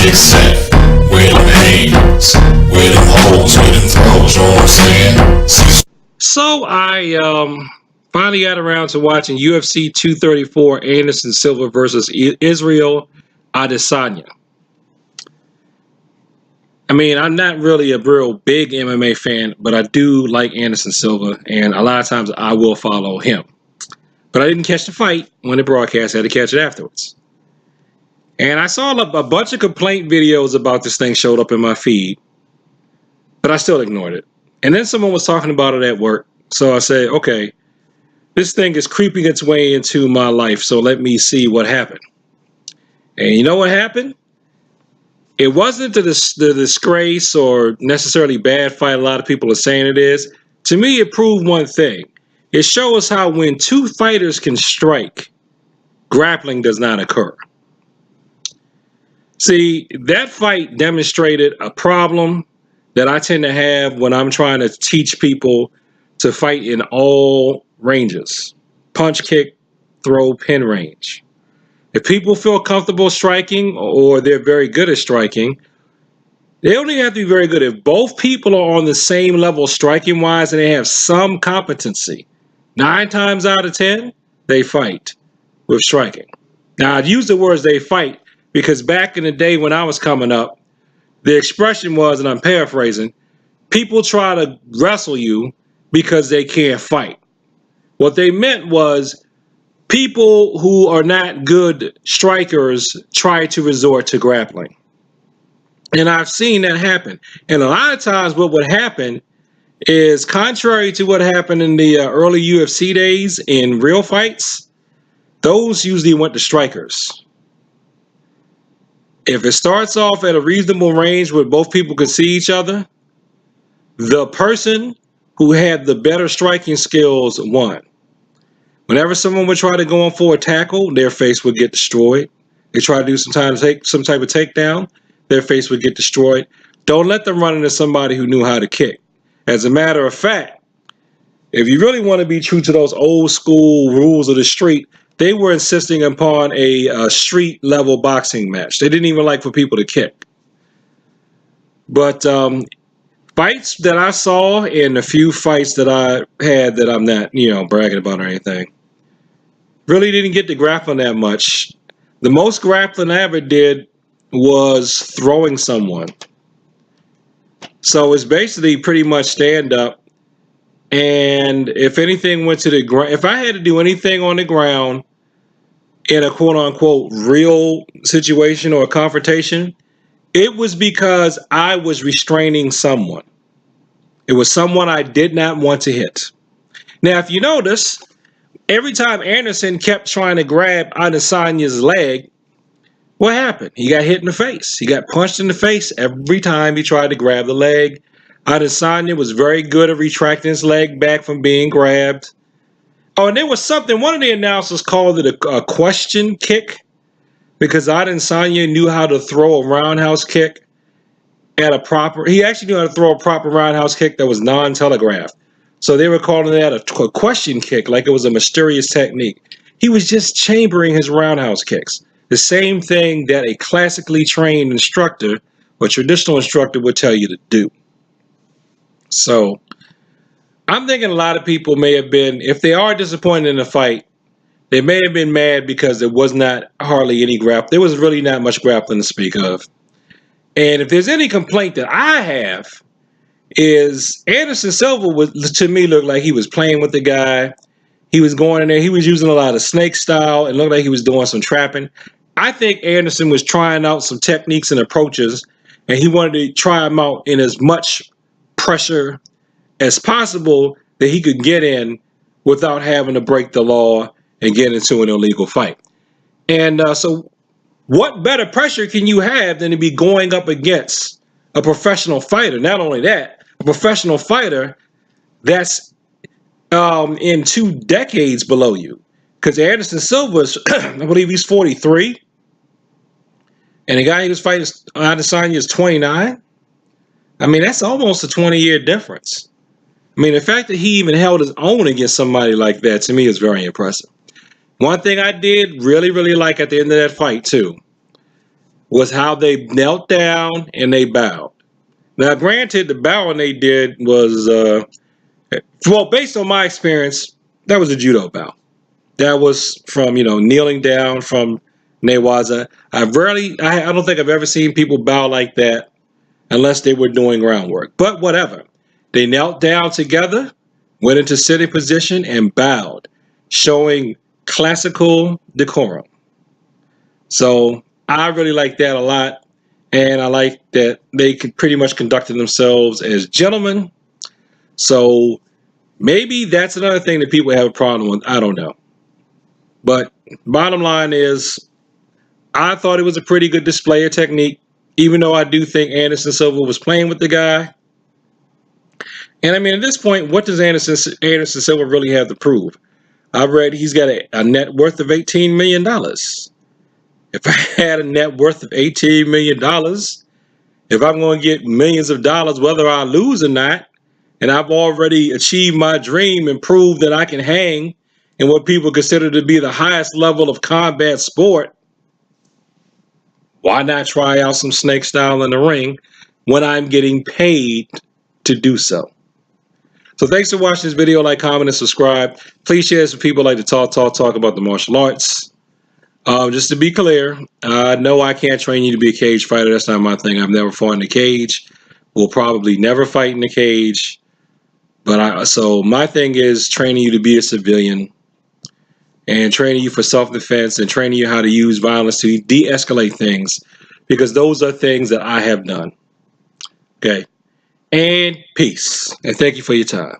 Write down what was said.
kick set, where them hands, where them holes, where them throws, you know what I'm saying? Cecil. So I finally got around to watching UFC 234, Anderson Silva versus Israel Adesanya. I mean, I'm not really a real big MMA fan, but I do like Anderson Silva, and a lot of times I will follow him. But I didn't catch the fight when it broadcast. I had to catch it afterwards. And I saw a bunch of complaint videos about this thing showed up in my feed, but I still ignored it. And then someone was talking about it at work. So I said, okay, this thing is creeping its way into my life, so let me see what happened. And you know what happened? It wasn't the disgrace or necessarily bad fight a lot of people are saying it is. To me, it proved one thing. It shows how when two fighters can strike, grappling does not occur. See, that fight demonstrated a problem that I tend to have when I'm trying to teach people to fight in all ranges. Punch, kick, throw, pin range. If people feel comfortable striking or they're very good at striking, they only have to be very good. If both people are on the same level striking wise and they have some competency, 9 times out of 10, they fight with striking. Now, I'd use the words they fight because back in the day when I was coming up, the expression was, and I'm paraphrasing, people try to wrestle you because they can't fight. What they meant was people who are not good strikers try to resort to grappling. And I've seen that happen. And a lot of times what would happen is contrary to what happened in the early UFC days in real fights, those usually went to strikers. If it starts off at a reasonable range where both people can see each other, the person who had the better striking skills won. Whenever someone would try to go on for a tackle, their face would get destroyed. They try to do some type of takedown, their face would get destroyed. Don't let them run into somebody who knew how to kick. As a matter of fact, if you really want to be true to those old school rules of the street, they were insisting upon a street level boxing match. They didn't even like for people to kick. But fights that I saw and a few fights that I had that I'm not, bragging about or anything, really didn't get to grappling that much. The most grappling I ever did was throwing someone. So it's basically pretty much stand up. And if anything went to the ground, if I had to do anything on the ground in a quote unquote real situation or a confrontation, it was because I was restraining someone. It was someone I did not want to hit. Now, if you notice, every time Anderson kept trying to grab Adesanya's leg, what happened? He got hit in the face. He got punched in the face every time he tried to grab the leg. Adesanya was very good at retracting his leg back from being grabbed. Oh, and there was something, one of the announcers called it a question kick because Adesanya knew how to throw a roundhouse kick he actually knew how to throw a proper roundhouse kick that was non-telegraphed. So they were calling that a question kick, like it was a mysterious technique. He was just chambering his roundhouse kicks. The same thing that a classically trained instructor or traditional instructor would tell you to do. So I'm thinking a lot of people may have been, if they are disappointed in the fight, they may have been mad because there was not hardly any grappling. There was really not much grappling to speak of. And if there's any complaint that I have, is Anderson Silva to me looked like he was playing with the guy. He was going in there. He was using a lot of snake style. It looked like he was doing some trapping. I think Anderson was trying out some techniques and approaches, and he wanted to try them out in as much pressure as possible that he could get in without having to break the law and get into an illegal fight. And so what better pressure can you have than to be going up against a professional fighter? Not only that, a professional fighter that's in 2 decades below you. Because Anderson Silva's, I believe he's 43. And the guy he was fighting, Adesanya, is 29. I mean, that's almost a 20-year difference. I mean, the fact that he even held his own against somebody like that, to me, is very impressive. One thing I did really, really like at the end of that fight, too, was how they knelt down and they bowed. Now, granted, the bowing they did was, well, based on my experience, that was a judo bow. That was from, kneeling down from Newaza. I don't think I've ever seen people bow like that unless they were doing groundwork. But whatever. They knelt down together, went into sitting position, and bowed, showing classical decorum. So I really like that a lot. And I like that they could pretty much conducted themselves as gentlemen. So maybe that's another thing that people have a problem with. I don't know. But bottom line is, I thought it was a pretty good display of technique, even though I do think Anderson Silva was playing with the guy. And I mean, at this point, what does Anderson Silva really have to prove? I've read he's got a net worth of $18 million. If I had a net worth of $18 million, if I'm going to get millions of dollars, whether I lose or not, and I've already achieved my dream and proved that I can hang in what people consider to be the highest level of combat sport, why not try out some snake style in the ring when I'm getting paid to do so? So thanks for watching this video. Like, comment, and subscribe. Please share this with people who like to talk about the martial arts. Just to be clear, no, I can't train you to be a cage fighter. That's not my thing. I've never fought in a cage. Will probably never fight in a cage. So my thing is training you to be a civilian and training you for self-defense and training you how to use violence to de-escalate things, because those are things that I have done. Okay. And peace. And thank you for your time.